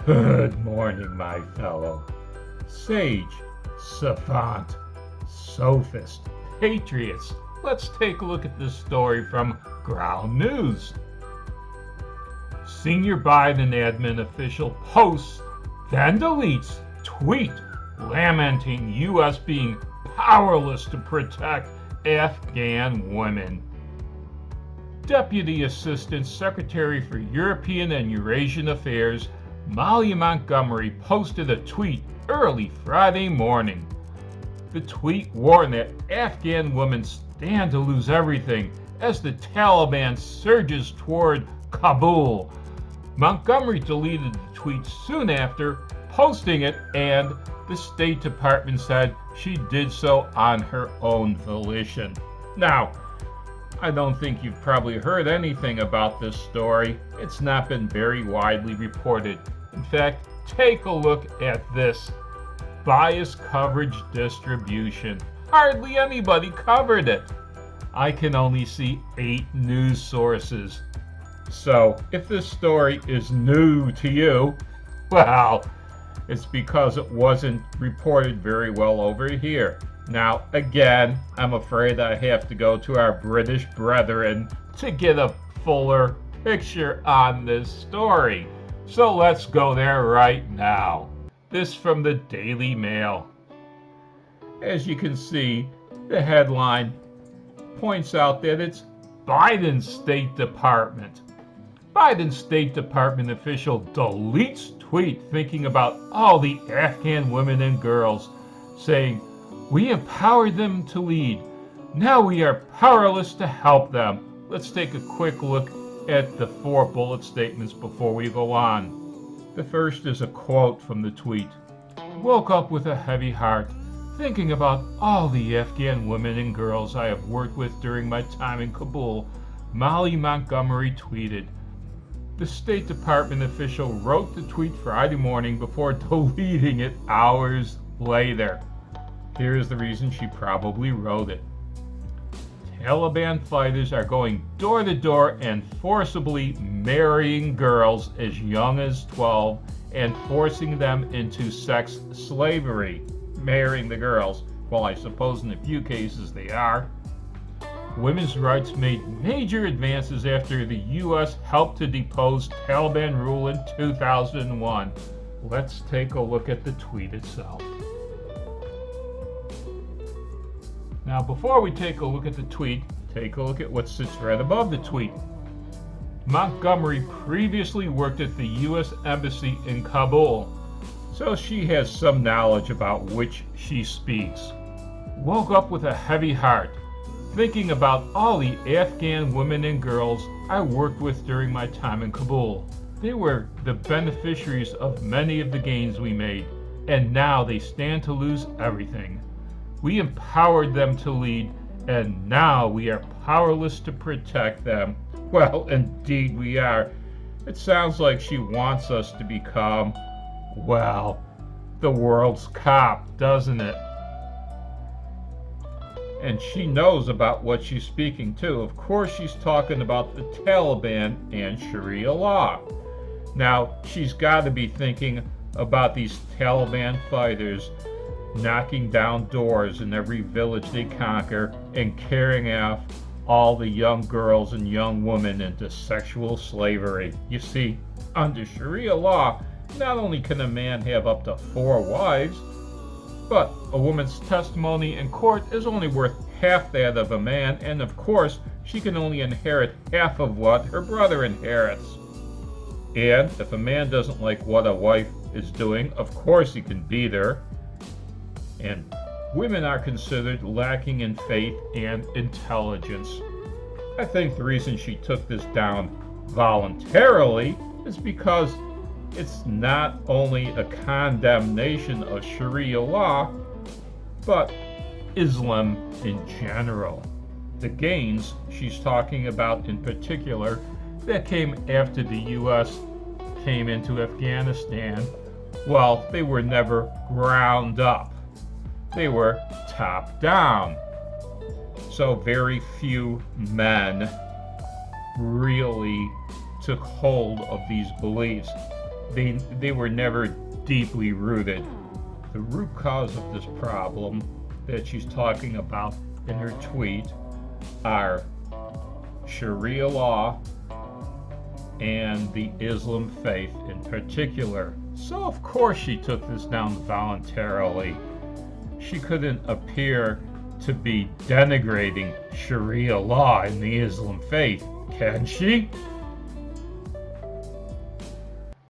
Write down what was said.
Good morning, my fellow sage, savant, sophist, patriots. Let's take a look at this story from Ground News. Senior Biden admin official posts, then deletes tweet lamenting U.S. being powerless to protect Afghan women. Deputy Assistant Secretary for European and Eurasian Affairs Molly Montgomery posted a tweet early Friday morning. The tweet warned that Afghan women stand to lose everything as the Taliban surges toward Kabul. Montgomery deleted the tweet soon after posting it, and the State Department said she did so on her own volition. Now, I don't think you've probably heard anything about this story. It's not been very widely reported. In fact, take a look at this. Bias coverage distribution. Hardly anybody covered it. I can only see 8 news sources. So, if this story is new to you, well, it's because it wasn't reported very well over here. Now, again, I'm afraid I have to go to our British brethren to get a fuller picture on this story. So let's go there right now. This from the Daily Mail. As you can see, the headline points out that it's Biden's State Department. Biden's State Department official deletes tweet thinking about all the Afghan women and girls, saying, "We empowered them to lead. Now we are powerless to help them." Let's take a quick look at the 4 bullet statements before we go on. The first is a quote from the tweet. "Woke up with a heavy heart, thinking about all the Afghan women and girls I have worked with during my time in Kabul," Molly Montgomery tweeted. The State Department official wrote the tweet Friday morning before deleting it hours later. Here is the reason she probably wrote it. Taliban fighters are going door to door and forcibly marrying girls as young as 12 and forcing them into sex slavery. Marrying the girls. Well, I suppose in a few cases they are. Women's rights made major advances after the U.S. helped to depose Taliban rule in 2001. Let's take a look at the tweet itself. Now, before we take a look at the tweet, take a look at what sits right above the tweet. Montgomery previously worked at the U.S. Embassy in Kabul, so she has some knowledge about which she speaks. Woke up with a heavy heart, thinking about all the Afghan women and girls I worked with during my time in Kabul. They were the beneficiaries of many of the gains we made, and now they stand to lose everything. We empowered them to lead, and now we are powerless to protect them. Well, indeed we are. It sounds like she wants us to become, well, the world's cop, doesn't it? And she knows about what she's speaking to. Of course, she's talking about the Taliban and Sharia law. Now, she's got to be thinking about these Taliban fighters knocking down doors in every village they conquer and carrying off all the young girls and young women into sexual slavery. You see, under Sharia law, not only can a man have up to 4 wives, but a woman's testimony in court is only worth half that of a man, and of course, she can only inherit half of what her brother inherits. And if a man doesn't like what a wife is doing, of course he can beat her. And women are considered lacking in faith and intelligence. I think the reason she took this down voluntarily is because it's not only a condemnation of Sharia law, but Islam in general. The gains she's talking about in particular that came after the U.S. came into Afghanistan, well, they were never ground up. They were top down. So very few men really took hold of these beliefs. they were never deeply rooted. The root cause of this problem that she's talking about in her tweet are Sharia law and the Islam faith in particular. So of course she took this down voluntarily. She couldn't appear to be denigrating Sharia law and the Islam faith, can she?